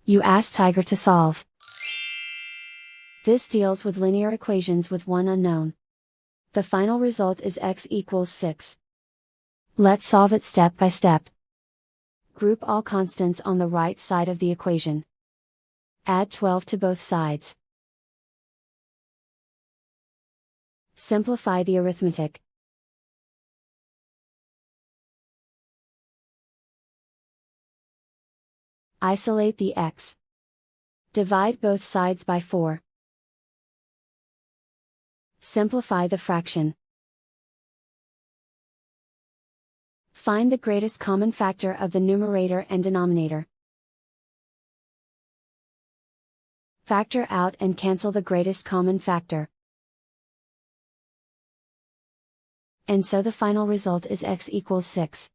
You ask Tiger to solve. This deals with linear equations with one unknown. The final result is x equals 6. Let's solve it step by step. Group all constants on the right side of the equation. Add 12 to both sides. Simplify the arithmetic. Isolate the x. Divide both sides by 4. Simplify the fraction. Find the greatest common factor of the numerator and denominator. Factor out and cancel the greatest common factor. And so the final result is x equals 6.